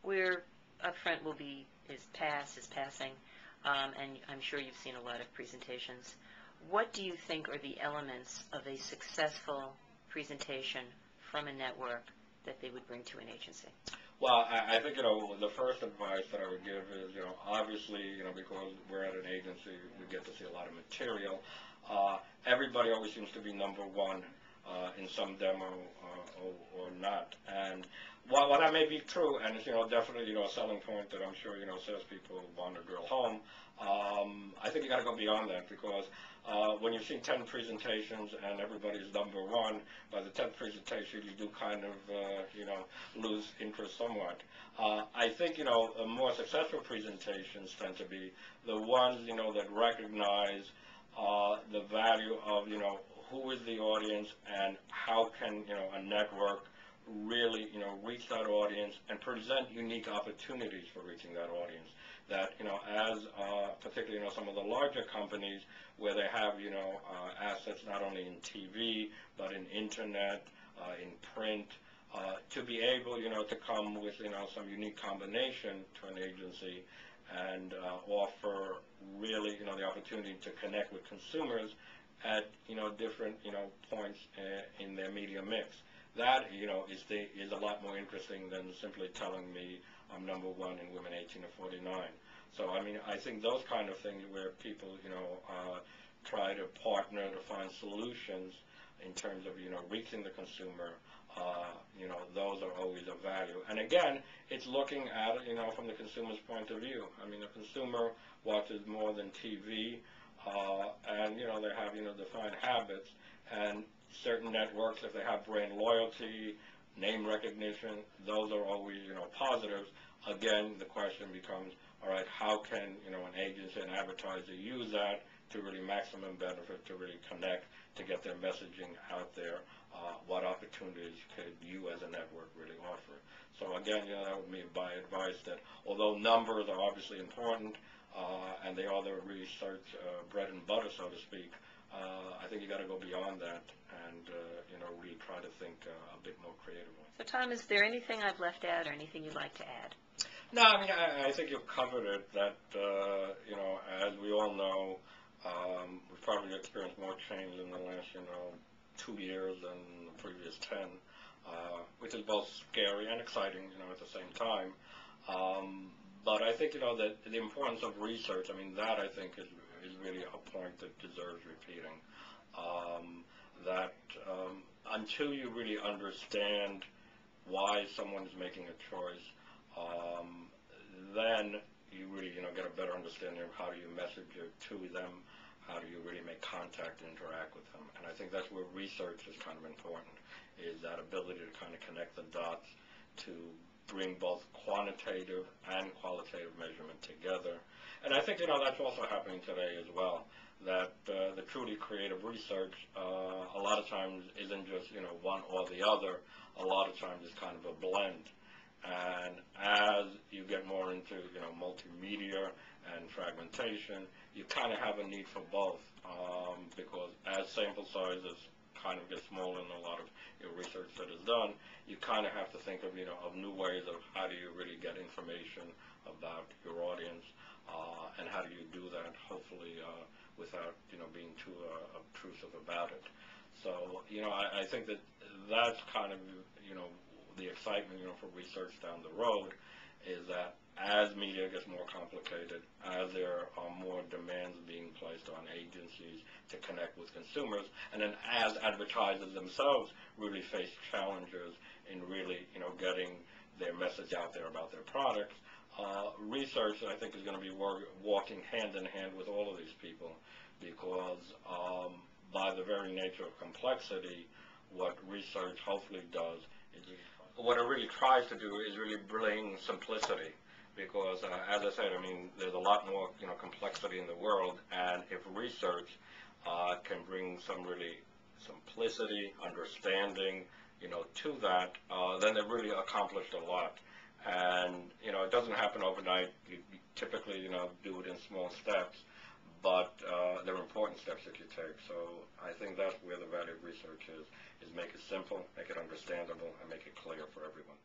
We're upfront is passing, and I'm sure you've seen a lot of presentations. What do you think are the elements of a successful presentation from a network that they would bring to an agency? Well, I think, the first advice that I would give is, obviously, because we're at an agency, we get to see a lot of material. Everybody always seems to be number one in some demo or not. And while that may be true, and it's, definitely, a selling point that I'm sure, salespeople want to drill home, I think you got to go beyond that, because when you've seen 10 presentations and everybody's number one, by the 10th presentation you do kind of, lose interest somewhat. I think, more successful presentations tend to be the ones, that recognize the value of, who is the audience and how can, a network really, reach that audience and present unique opportunities for reaching that audience. That, as particularly, some of the larger companies where they have, assets not only in TV, but in internet, in print, to be able, to come with, some unique combination to an agency and offer really, the opportunity to connect with consumers at, different, points in their media mix. That, is a lot more interesting than simply telling me I'm number one in women 18 to 49. So, I mean, I think those kind of things where people, try to partner to find solutions in terms of, reaching the consumer, those are always of value. And again, it's looking at it, from the consumer's point of view. I mean, the consumer watches more than TV, and, they have, defined habits. And certain networks, if they have brand loyalty, name recognition, those are always, positives. Again, the question becomes, all right, how can, an agency and advertiser use that to really maximum benefit, to really connect, to get their messaging out there? What opportunities could you as a network really offer? So again, that would be my advice, that although numbers are obviously important, and they are the research bread and butter, so to speak, I think you got to go beyond that and, really try to think a bit more creatively. So, Tom, is there anything I've left out or anything you'd like to add? No, I mean, I think you've covered it, that, as we all know, we've probably experienced more change in the last, 2 years than the previous 10, which is both scary and exciting, at the same time. But I think, that the importance of research, I mean, that I think is really a point that deserves repeating. That until you really understand why someone's making a choice, then you really, get a better understanding of how do you message it to them, how do you really make contact and interact with them. And I think that's where research is kind of important, is that ability to kind of connect the dots to bring both quantitative and qualitative measurement together. And I think, that's also happening today as well, that the truly creative research a lot of times isn't just, one or the other. A lot of times it's kind of a blend. And as you get more into, multimedia and fragmentation, you kind of have a need for both, because as sample sizes kind of get smaller in a lot of research that is done, you kind of have to think of, of new ways of how do you really get information about your audience, and how do you do that, hopefully, without, being too obtrusive about it. So, I think that that's kind of, the excitement, for research down the road, is that as media gets more complicated, as there are more demands being placed on agencies to connect with consumers, and then as advertisers themselves really face challenges in really, getting their message out there about their products, research, I think, is going to be walking hand in hand with all of these people, because by the very nature of complexity, what research hopefully does is, what it really tries to do is really bring simplicity. Because, as I said, I mean, there's a lot more, complexity in the world, and if research can bring some really simplicity, understanding, to that, then they've really accomplished a lot. And, it doesn't happen overnight. You typically, do it in small steps, but there are important steps that you take. So I think that's where the value of research is make it simple, make it understandable, and make it clear for everyone.